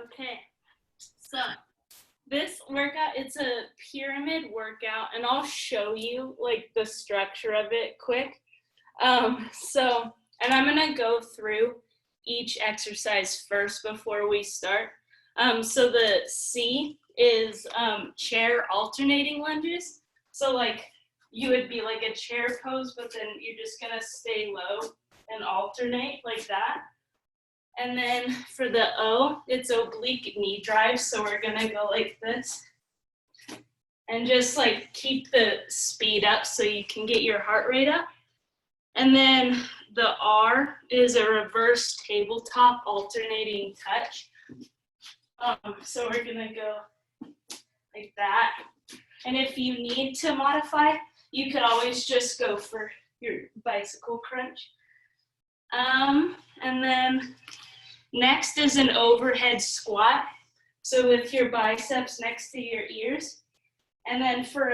Okay, so this workout, it's a pyramid workout, and I'll show you like the structure of it quick. And I'm gonna go through each exercise first before we start. So the C is chair alternating lunges. So like you would be like a chair pose, but then you're just gonna stay low and alternate like that. And then for the O, it's oblique knee drive. So we're gonna go like this and just like keep the speed up so you can get your heart rate up. And then the R is a reverse tabletop alternating touch. So we're gonna go like that. And if you need to modify, you could always just go for your bicycle crunch. And then next is an overhead squat. So with your biceps next to your ears. And then for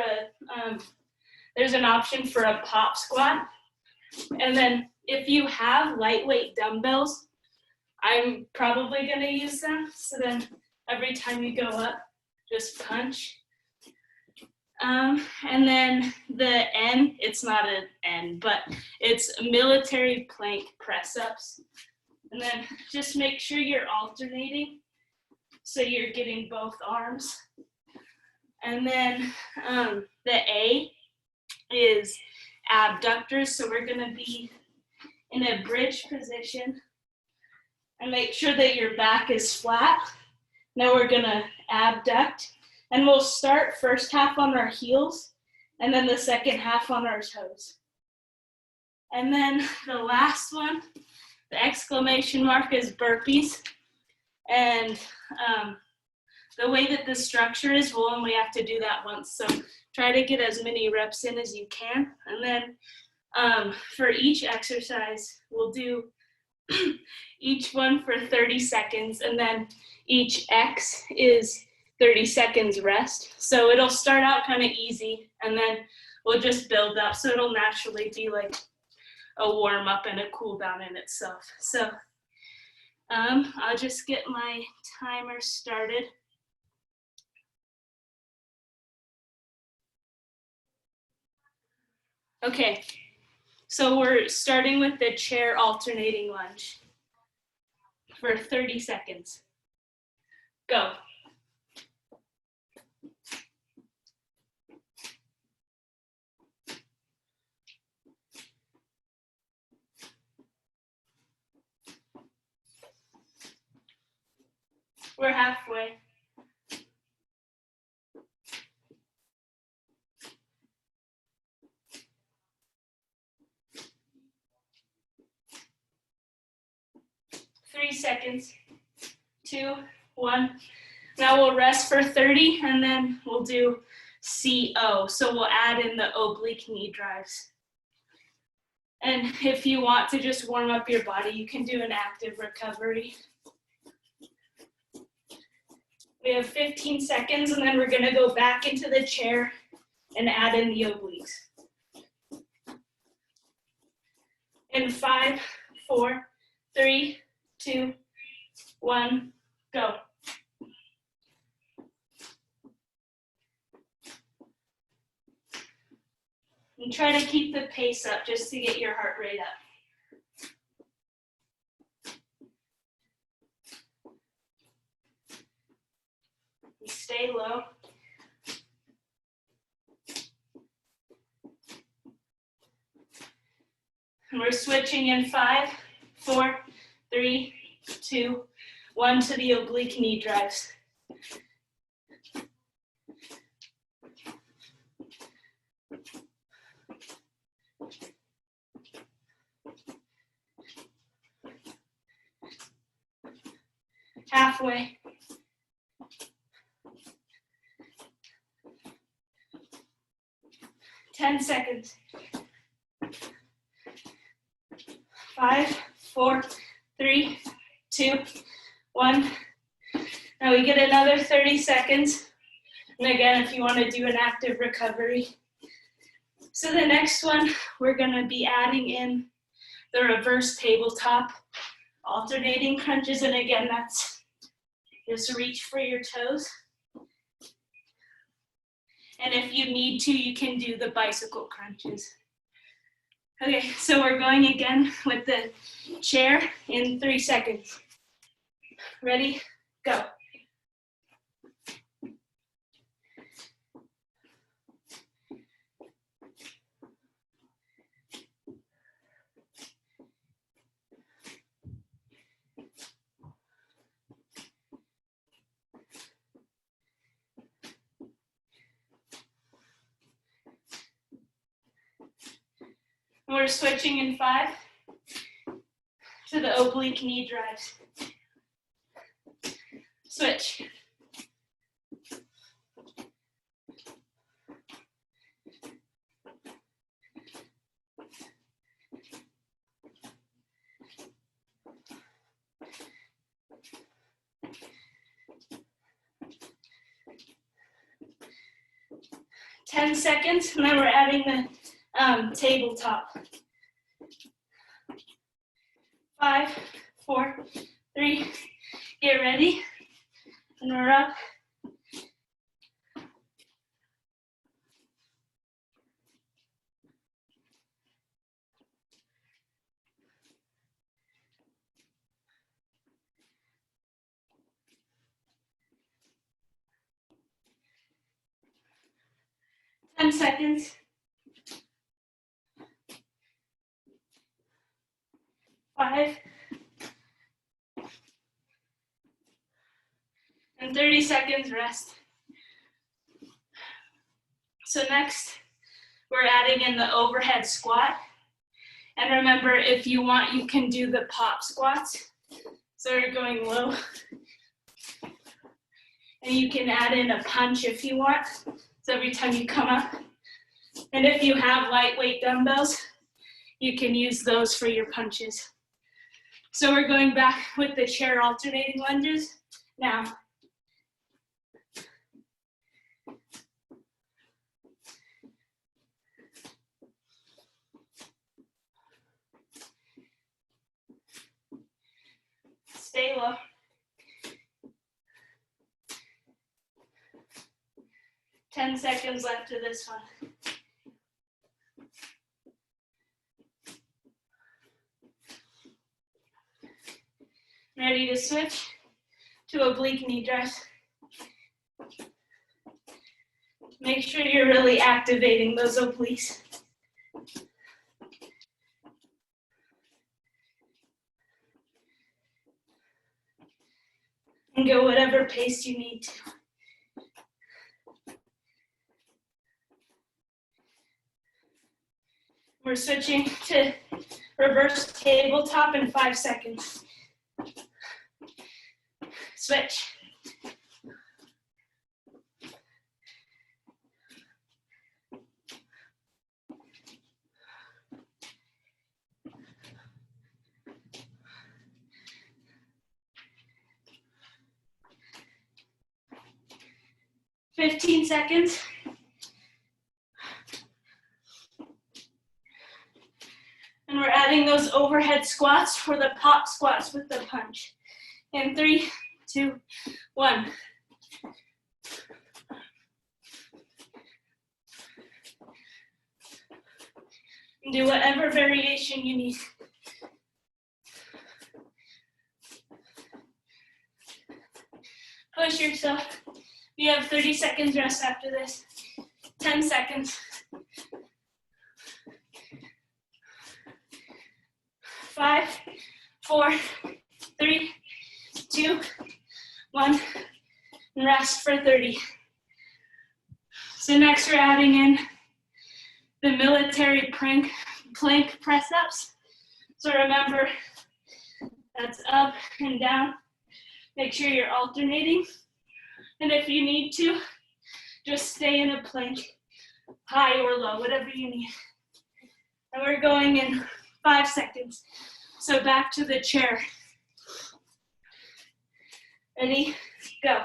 there's an option for a pop squat. And then if you have lightweight dumbbells, I'm probably gonna use them. So then every time you go up, just punch. And then the N, it's not an N, but it's military plank press ups. And then just make sure you're alternating so you're getting both arms. And then the A is abductors. So we're gonna be in a bridge position and make sure that your back is flat. Now we're gonna abduct, and we'll start first half on our heels and then the second half on our toes. And then the last one, the exclamation mark, is burpees. And the way that the structure is, we'll only have to do that once. So try to get as many reps in as you can. And then for each exercise, we'll do each one for 30 seconds. And then each X is 30 seconds rest. So it'll start out kind of easy, and then we'll just build up. So it'll naturally be like a warm up and a cool down in itself. So I'll just get my timer started. Okay, so we're starting with the chair alternating lunge for 30 seconds. Go. We're halfway. Three seconds, 2, 1. Now we'll rest for 30, and then we'll do CO. So we'll add in the oblique knee drives. And if you want to just warm up your body, you can do an active recovery. We have 15 seconds, and then we're gonna go back into the chair and add in the obliques. In 5, 4, 3, 2, 1, go. And try to keep the pace up just to get your heart rate up. Stay low. And we're switching in 5, 4, 3, 2, 1 to the oblique knee drives. Halfway. Ten seconds. 5, 4, 3, 2, 1. Now we get another 30 seconds. And again, if you want to do an active recovery. So the next one, we're going to be adding in the reverse tabletop alternating crunches. And again, that's Just reach for your toes. And if you need to, you can do the bicycle crunches. Okay, so we're going again with the chair in 3 seconds. Ready? Go. We're switching in 5 to the oblique knee drives. Switch. Ten seconds, and then we're adding the tabletop. 5, 4, 3, get ready, and we're up. Ten seconds. 5, and 30 seconds rest. So next, we're adding in the overhead squat. And remember, if you want, you can do the pop squats. So we're going low. And you can add in a punch if you want. So every time you come up. And if you have lightweight dumbbells, you can use those for your punches. So we're going back with the chair alternating lunges now. Stay low. Ten seconds left of this one. Ready to switch to oblique knee drives. Make sure you're really activating those obliques. And go whatever pace you need to. We're switching to reverse tabletop in 5 seconds. Switch. Fifteen seconds. And we're adding those overhead squats for the pop squats with the punch. In 3, 2, 1. And do whatever variation you need. Push yourself. You have 30 seconds rest after this. 10 seconds. 5, 4, 3, 2, 1, and rest for 30. So next we're adding in the military plank press-ups. So remember, that's up and down. Make sure you're alternating. And if you need to, just stay in a plank, high or low, whatever you need. And we're going in 5 seconds. So back to the chair. Ready? Go.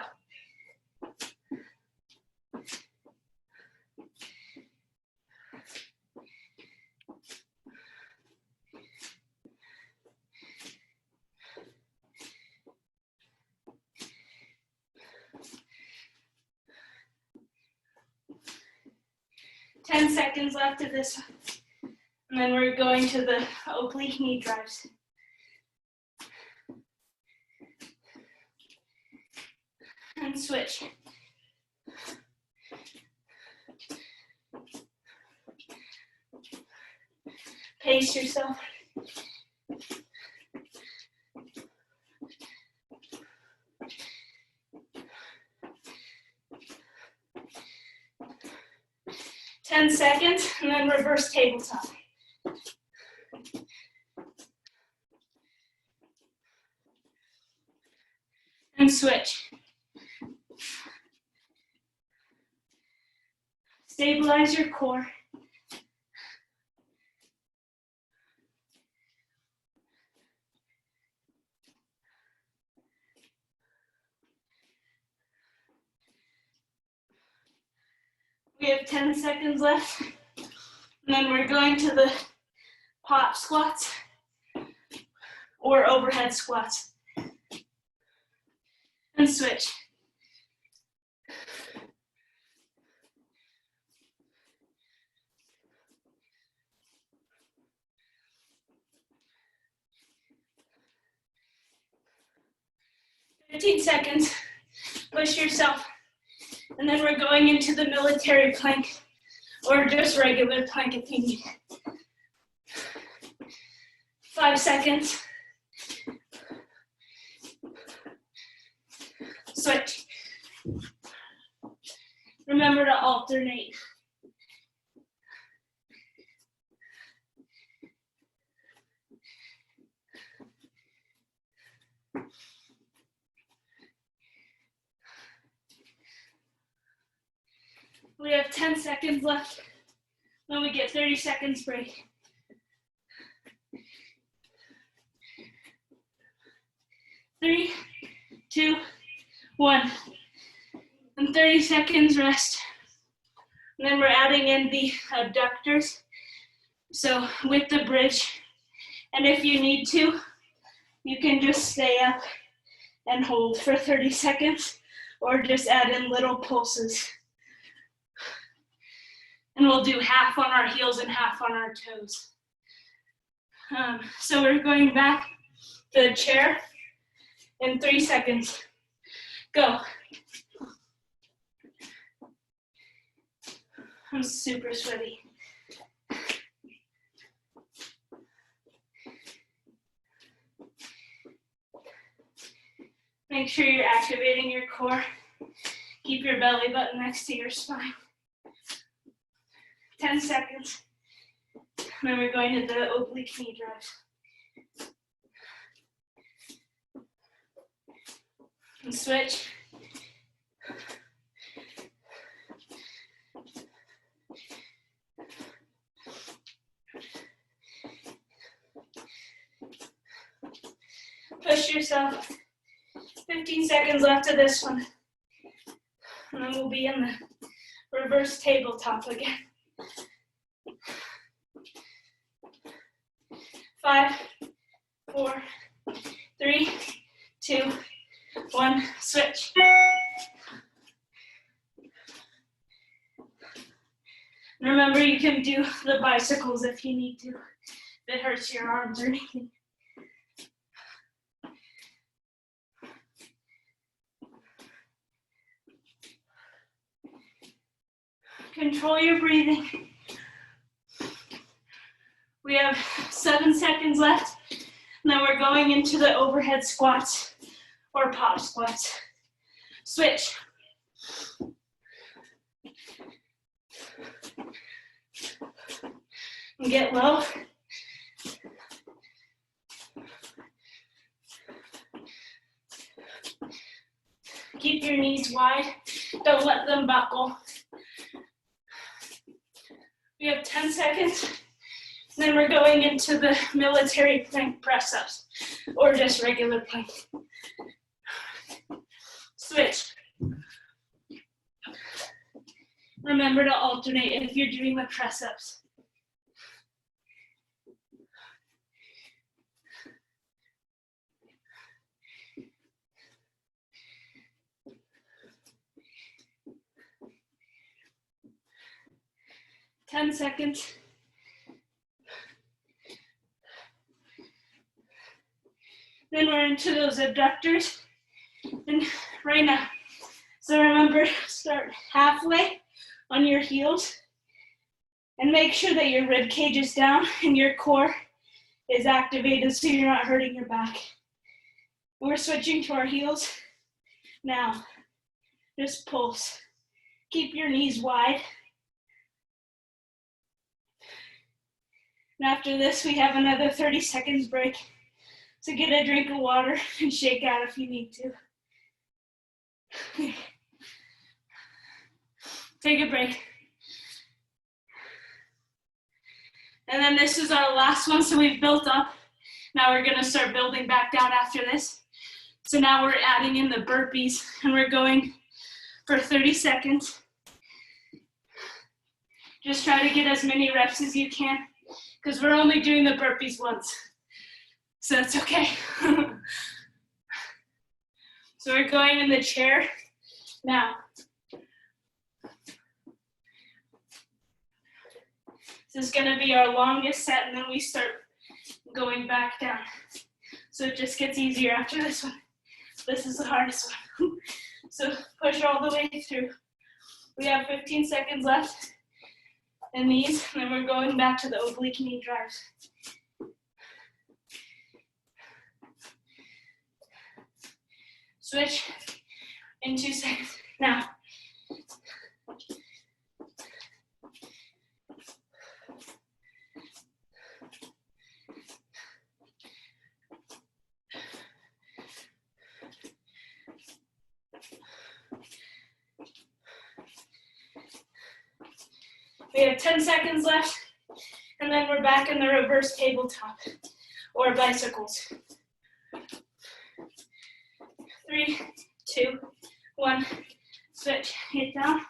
10 seconds left of this one. And then we're going to the oblique knee drives. And switch. Pace yourself. Ten seconds, and then reverse tabletop. And switch. Stabilize your core. We have 10 seconds left. And then we're going to the pop squats or overhead squats. And switch. "15 seconds, push yourself. And then we're going into the military plank or just regular plank if you need. 5 seconds. Switch. Remember to alternate. We have 10 seconds left. Then we get 30 seconds break. 3, 2, 1. And 30 seconds rest. And then we're adding in the abductors. So with the bridge. And if you need to, you can just stay up and hold for 30 seconds or just add in little pulses. And we'll do half on our heels and half on our toes. So we're going back to the chair in 3 seconds. Go. I'm super sweaty. Make sure you're activating your core. Keep your belly button next to your spine. 10 seconds. And then we're going to the oblique knee drives. And switch. Push yourself. 15 seconds left of this one. And then we'll be in the reverse tabletop again. 5, 4, 3, 2, 1, switch. And remember, you can do the bicycles if you need to, if it hurts your arms or anything. Control your breathing. We have 7 seconds left. And then we're going into the overhead squats or pop squats. Switch. And get low. Keep your knees wide. Don't let them buckle. We have 10 seconds. And then we're going into the military plank press-ups or just regular plank. Switch. Remember to alternate if you're doing the press-ups. 10 seconds. Then we're into those abductors. And right now, so remember, start halfway on your heels and make sure that your rib cage is down and your core is activated so you're not hurting your back. We're switching to our heels. Now, just pulse. Keep your knees wide. And after this, we have another 30 seconds break. So get a drink of water and shake out if you need to. Take a break. And then this is our last one, so we've built up. Now we're gonna start building back down after this. So now we're adding in the burpees and we're going for 30 seconds. Just try to get as many reps as you can because we're only doing the burpees once. So that's okay. So we're going in the chair now. This is gonna be our longest set and then we start going back down. So it just gets easier after this one. This is the hardest one. So push all the way through. We have 15 seconds left in these, and then we're going back to the oblique knee drives. Switch in 2 seconds. Now. We have 10 seconds left, and then we're back in the reverse tabletop or bicycles. 3, 2, 1, switch, hit down.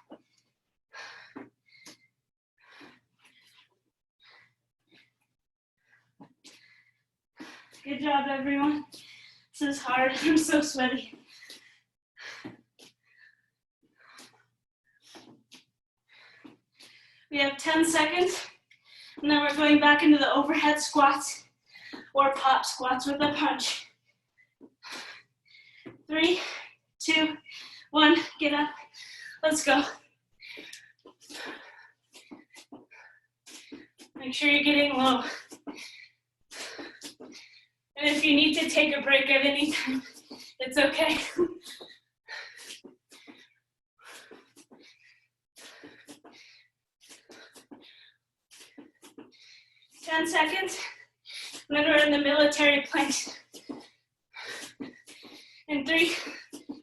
Good job, everyone. This is hard, I'm so sweaty. We have 10 seconds, and then we're going back into the overhead squats or pop squats with a punch. 3, 2, 1, get up. Let's go. Make sure you're getting low. And if you need to take a break at any time, it's okay. 10 seconds, and then we're in the military planks. In 3,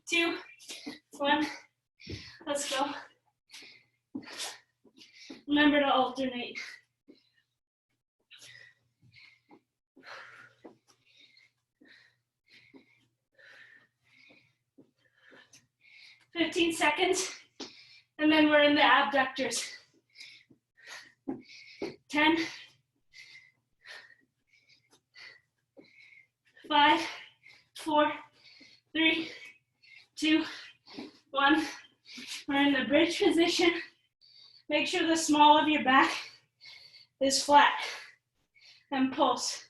2, 1, let's go. Remember to alternate. "15 seconds, and then we're in the abductors. 10, 5, 4, 3, 2, 1. We're in the bridge position. Make sure the small of your back is flat and pulse.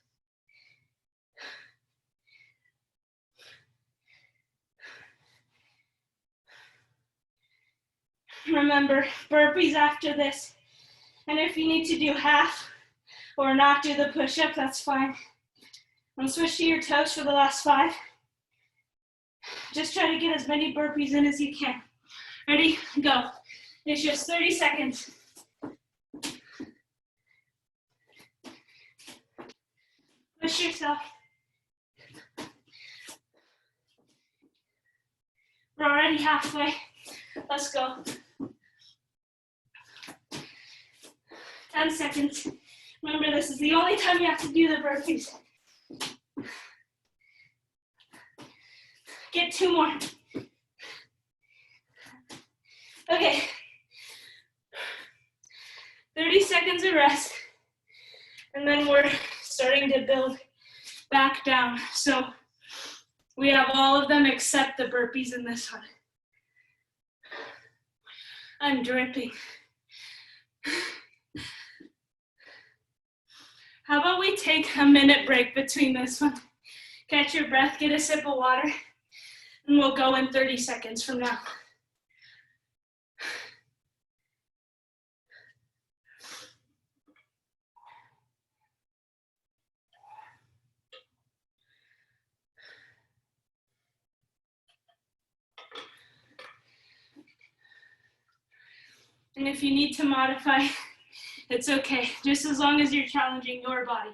Remember, burpees after this. And if you need to do half or not do the push-up, that's fine. And switch to your toes for the last 5. Just try to get as many burpees in as you can. Ready? Go. It's just 30 seconds. Push yourself. We're already halfway. Let's go. 10 seconds. Remember, this is the only time you have to do the burpees. Get 2 more. Okay. 30 seconds of rest. And then we're starting to build back down. So we have all of them except the burpees in this one. I'm dripping. How about we take a minute break between this one? Catch your breath, get a sip of water, and we'll go in 30 seconds from now. And if you need to modify, it's okay, just as long as you're challenging your body.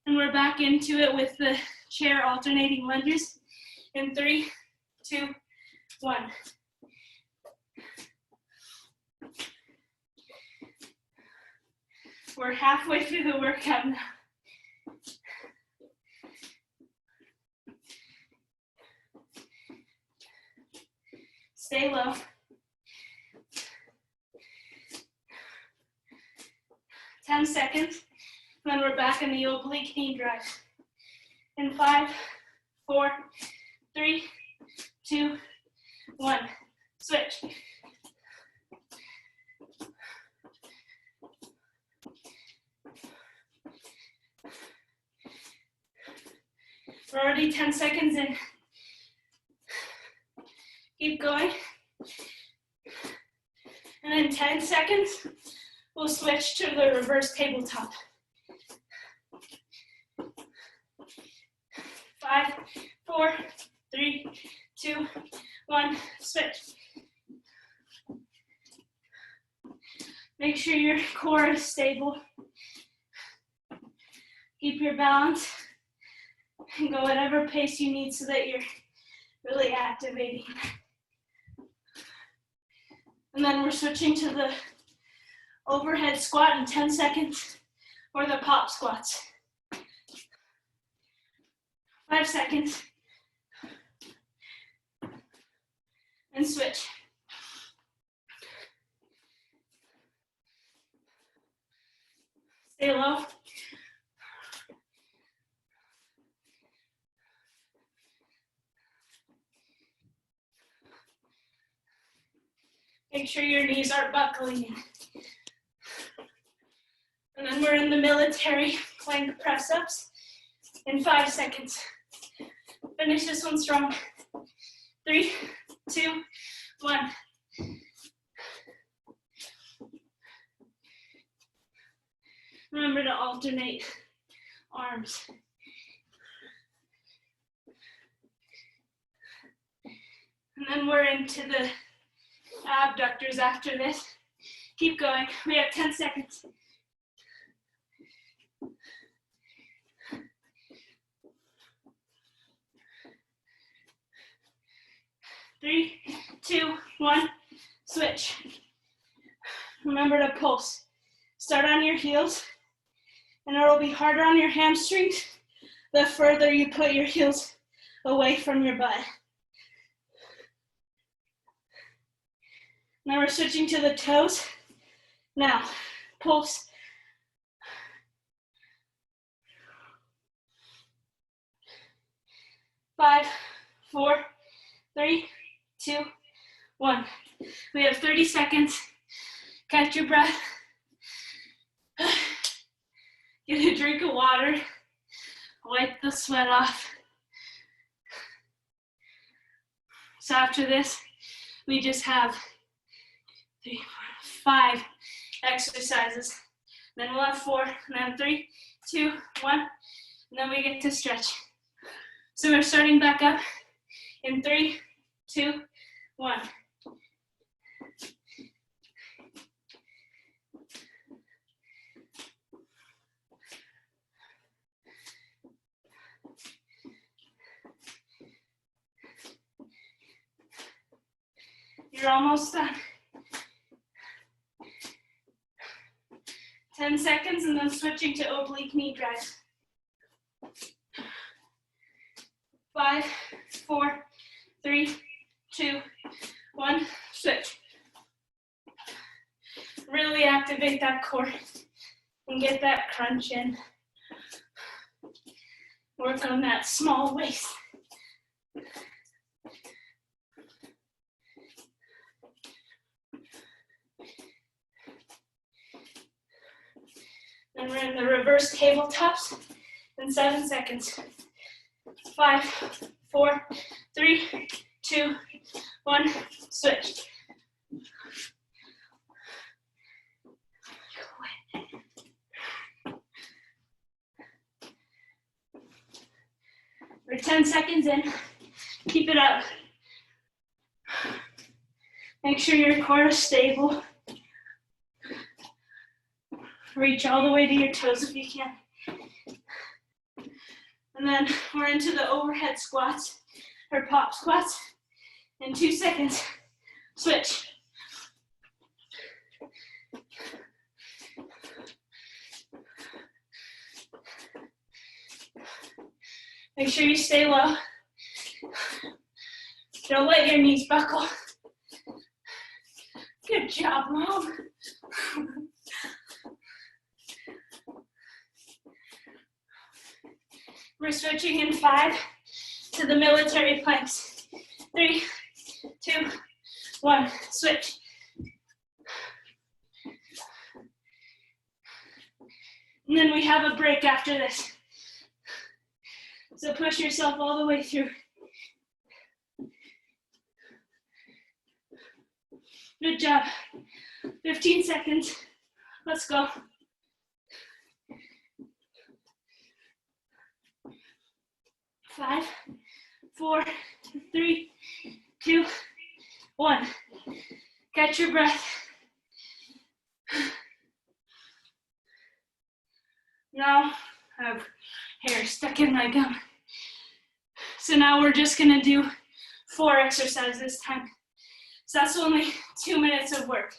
And we're back into it with the chair alternating lunges in 3, 2, 1. We're halfway through the workout now. Stay low. 10 seconds, then we're back in the oblique knee drive. In 5, 4, 3, 2, 1. Switch. We're already 10 seconds in. Keep going. And in 10 seconds, we'll switch to the reverse tabletop. 5, 4, 3, 2, 1, switch. Make sure your core is stable. Keep your balance and go whatever pace you need so that you're really activating. And then we're switching to the overhead squat in 10 seconds or the pop squats. 5 seconds. And switch. Stay low. Make sure your knees aren't buckling in. And then we're in the military plank press-ups in 5 seconds. Finish this one strong. 3, 2, 1. Remember to alternate arms. And then we're into the abductors after this. Keep going. We have 10 seconds. 3, 2, 1, switch. Remember to pulse. Start on your heels, and it will be harder on your hamstrings the further you put your heels away from your butt. Now we're switching to the toes. Now, pulse. Five, 4, 3, 2, 1. We have 30 seconds. Catch your breath. Get a drink of water. Wipe the sweat off. So after this, we just have 3, 4, 5 exercises. Then we'll have 4, and then 3, 2, 1, and then we get to stretch. So we're starting back up in 3, 2, 1. You're almost done. 10 seconds and then switching to oblique knee drives. 5, 4, 3, 2, 1, switch. Really activate that core and get that crunch in. Work on that small waist. And we're in the reverse tabletops in 7 seconds. 5, 4, 3, 2, 1, switch. We're 10 seconds in. Keep it up. Make sure your core is stable. Reach all the way to your toes if you can. And then we're into the overhead squats or pop squats in 2 seconds. Switch. Make sure you stay low. Don't let your knees buckle. Good job, Mom. We're switching in 5 to the military planks. 3, 2, 1, switch. And then we have a break after this. So push yourself all the way through. Good job. 15 seconds. Let's go. 5, 4, 3, 2, 1. Catch your breath. Now I have hair stuck in my gum. So now we're just gonna do 4 exercises this time. So that's only 2 minutes of work.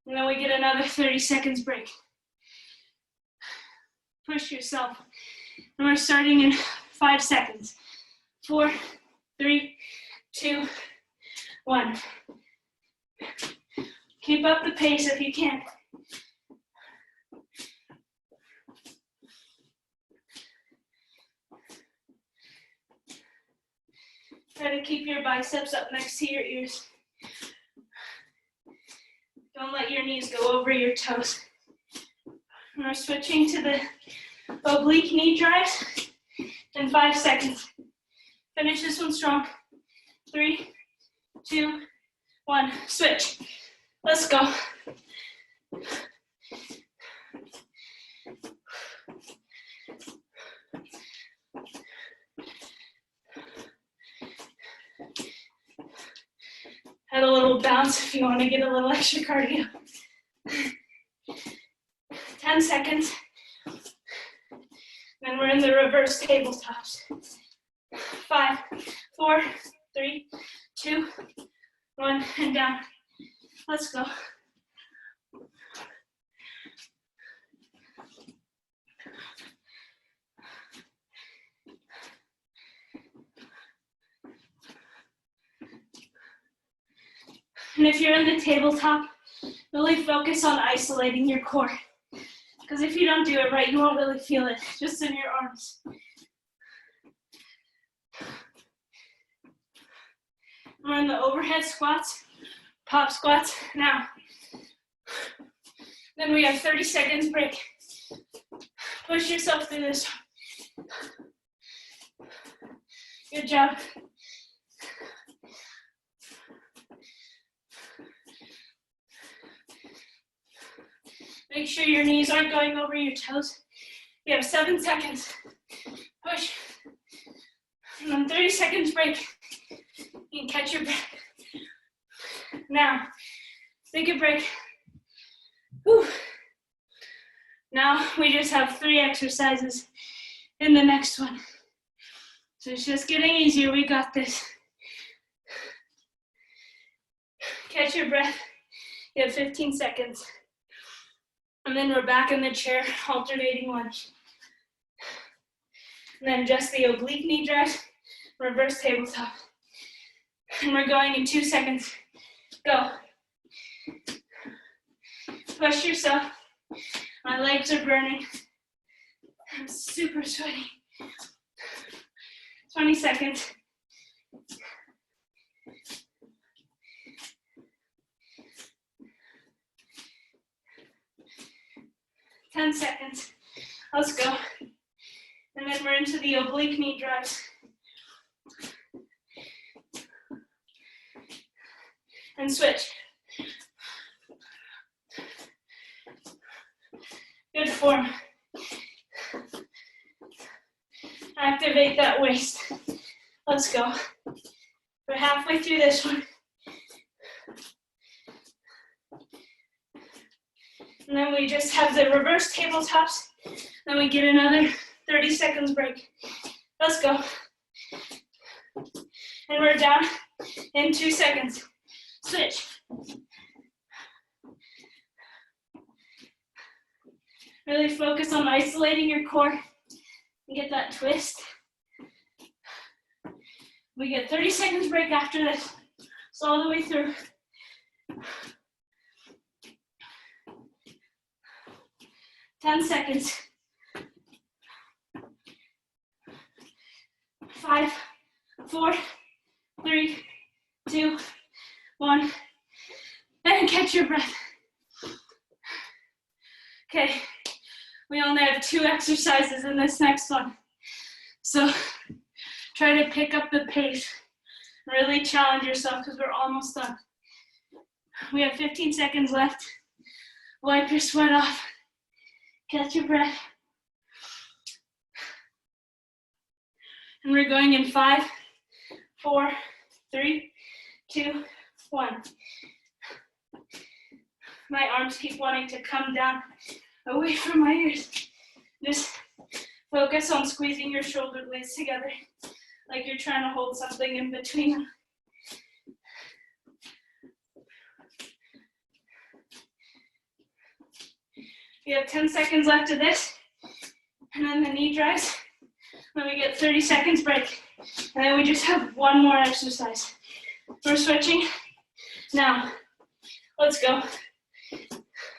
And then we get another 30 seconds break. Push yourself. And we're starting in 5 seconds. 4, 3, 2, 1. Keep up the pace if you can. Try to keep your biceps up next to your ears. Don't let your knees go over your toes. And we're switching to the oblique knee drives in 5 seconds. Finish this one strong. 3, 2, 1, switch. Let's go. Add a little bounce if you want to get a little extra cardio. 10 seconds. Then we're in the reverse tabletops. 5, 4, 3, 2, 1, and down. Let's go. And if you're in the tabletop, really focus on isolating your core. Because if you don't do it right, you won't really feel it, just in your arms. We're in the overhead squats, pop squats now. Then we have 30 seconds break. Push yourself through this. Good job. Make sure your knees aren't going over your toes. You have 7 seconds. Push. And then 30 seconds break. You can catch your breath. Now, take a break. Whew. Now we just have 3 exercises in the next one. So it's just getting easier. We got this. Catch your breath. You have 15 seconds. And then we're back in the chair, alternating lunge. And then just the oblique knee drive, reverse tabletop. And we're going in 2 seconds. Go. Push yourself. My legs are burning. I'm super sweaty. 20 seconds. 10 seconds. Let's go. And then we're into the oblique knee drives. And switch. Good form. Activate that waist. Let's go. We're halfway through this one. And then we just have the reverse tabletops. Then we get another 30 seconds break. Let's go. And we're down in 2 seconds. Switch. Really focus on isolating your core and get that twist. We get 30 seconds break after this. So all the way through. 10 seconds. 5, 4, 3, 2, 1. And catch your breath. Okay, we only have 2 exercises in this next one. So try to pick up the pace. Really challenge yourself because we're almost done. We have 15 seconds left. Wipe your sweat off. Catch your breath. And we're going in 5, 4, 3, 2, 1. My arms keep wanting to come down away from my ears. Just focus on squeezing your shoulder blades together like you're trying to hold something in between them. We have 10 seconds left of this, and then the knee drives. Then we get 30 seconds break, and then we just have 1 more exercise. We're switching now. Let's go.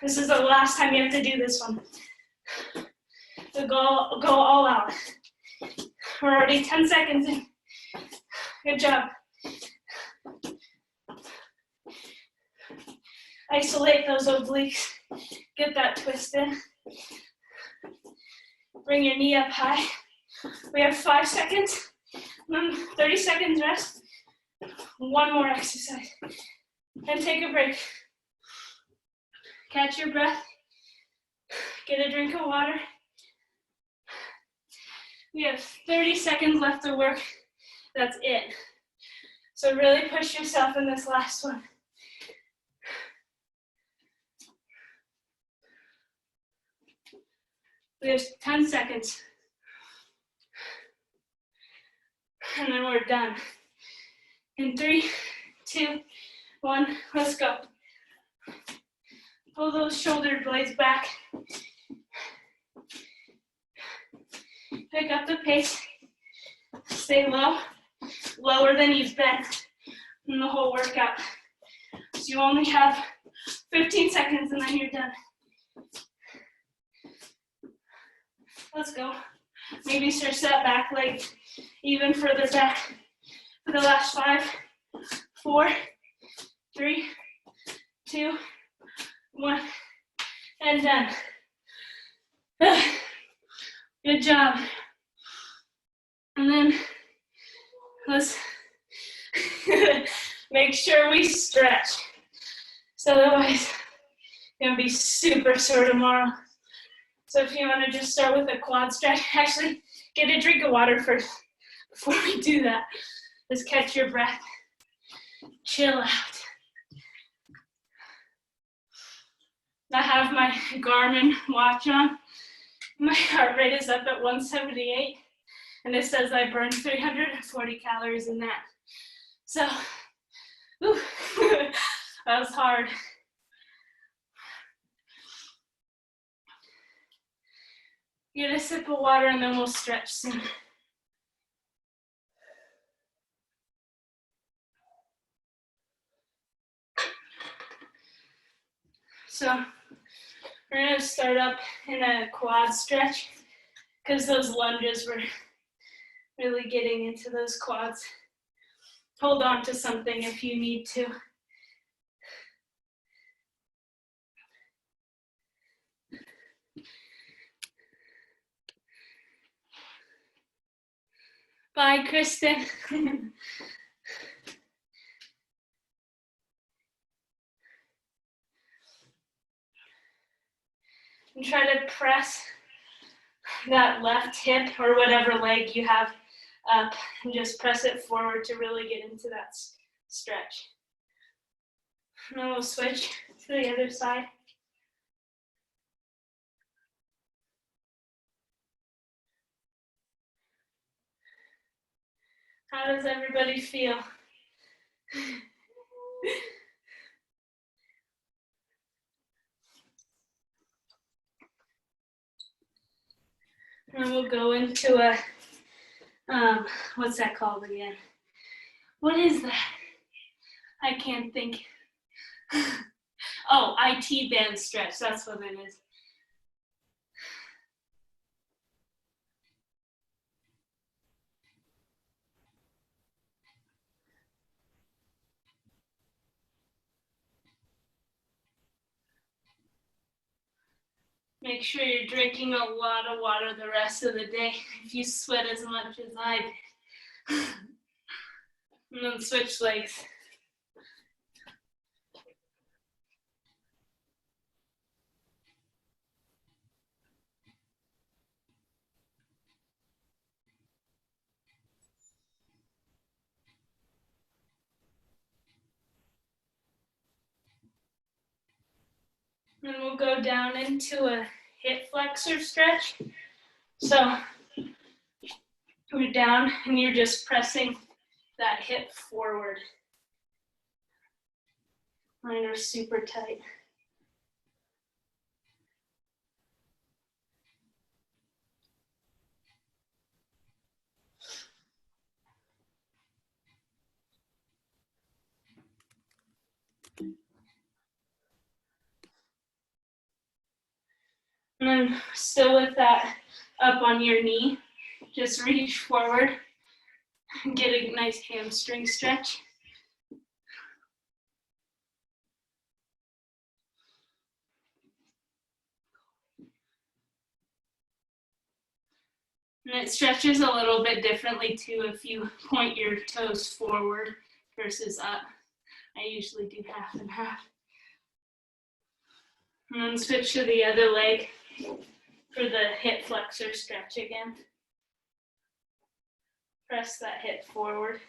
This is the last time you have to do this one. So go all out. We're already 10 seconds in. Good job. Isolate those obliques. Get that twist in. Bring your knee up high. We have 5 seconds, then 30 seconds rest. 1 more exercise. And take a break. Catch your breath. Get a drink of water. We have 30 seconds left to work. That's it. So really push yourself in this last one. We have 10 seconds. And then we're done. In 3, 2, 1, let's go. Pull those shoulder blades back. Pick up the pace. Stay low, lower than you've been in the whole workout. So you only have 15 seconds and then you're done. Let's go. Maybe stretch that back leg even further back for the last 5, 4, 3, 2, 1, and done. Good job. And then let's make sure we stretch. So otherwise, it's gonna be super sore tomorrow. So if you want to just start with a quad stretch, actually get a drink of water first before we do that. Just catch your breath. Chill out. I have my Garmin watch on. My heart rate is up at 178, and it says I burned 340 calories in that. So, whew, that was hard. Get a sip of water and then we'll stretch soon. So we're gonna start up in a quad stretch because those lunges were really getting into those quads. Hold on to something if you need to. Bye, Kristen. And try to press that left hip or whatever leg you have up and just press it forward to really get into that stretch. And then we'll switch to the other side. How does everybody feel? And we'll go into a, what's that called again? What is that? I can't think. Oh, IT band stretch, that's what it is. Make sure you're drinking a lot of water the rest of the day if you sweat as much as I did. And then switch legs. Then we'll go down into a hip flexor stretch. So you're down and you're just pressing that hip forward. Mine are super tight. And then still with that up on your knee, just reach forward and get a nice hamstring stretch. And it stretches a little bit differently too if you point your toes forward versus up. I usually do half and half. And then switch to the other leg for the hip flexor stretch again. Press that hip forward.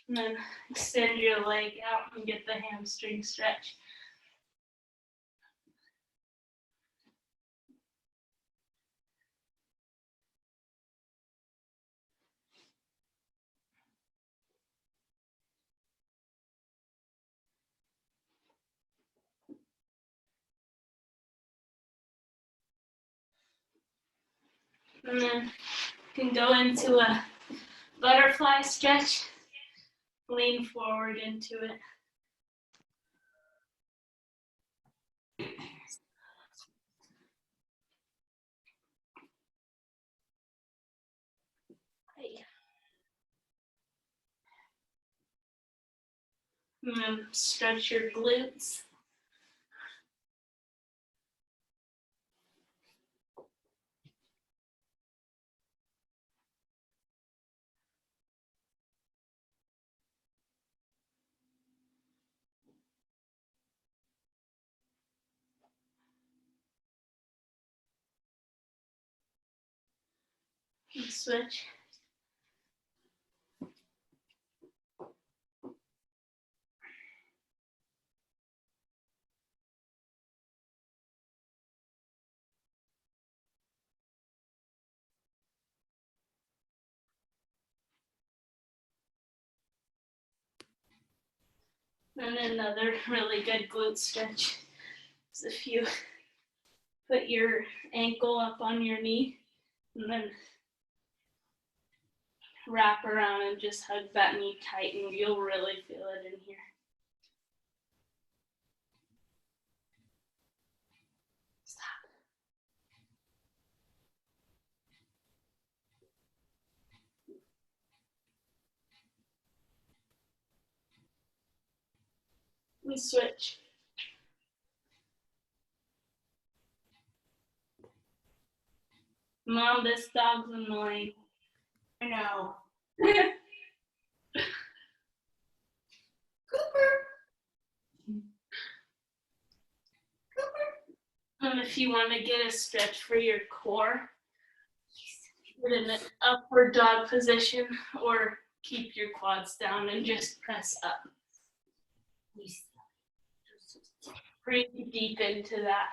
And then extend your leg out and get the hamstring stretch. And then you can go into a butterfly stretch, lean forward into it. And then stretch your glutes. And switch. And another really good glute stretch is if you put your ankle up on your knee and then wrap around and just hug that knee tight, and you'll really feel it in here. Stop. We switch. Mom, this dog's annoying. I know. If you want to get a stretch for your core, put in an upward dog position or keep your quads down and just press up. Breathe deep into that.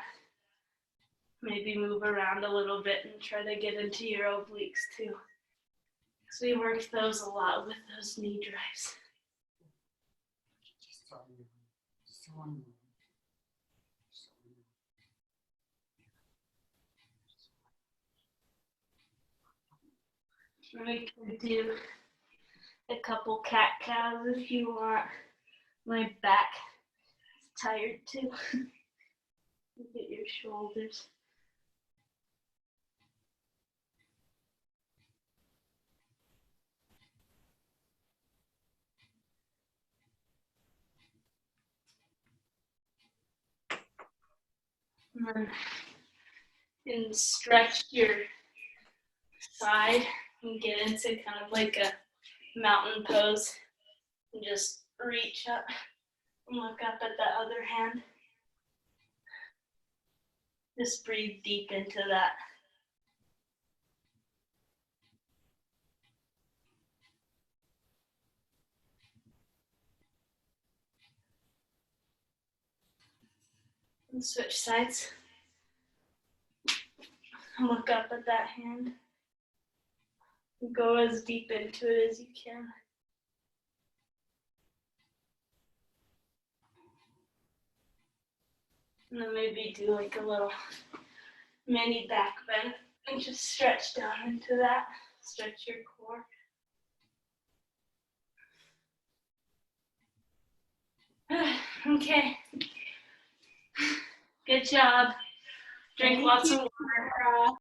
Maybe move around a little bit and try to get into your obliques too. Because we work those a lot with those knee drives. We can do a couple cat cows if you want. My back is tired too. Look at your shoulders. And stretch your side and get into kind of like a mountain pose. And just reach up and look up at the other hand. Just breathe deep into that. And switch sides. And look up at that hand. And go as deep into it as you can. And then maybe do like a little mini back bend and just stretch down into that. Stretch your core. Okay. Good job. Drink lots of water.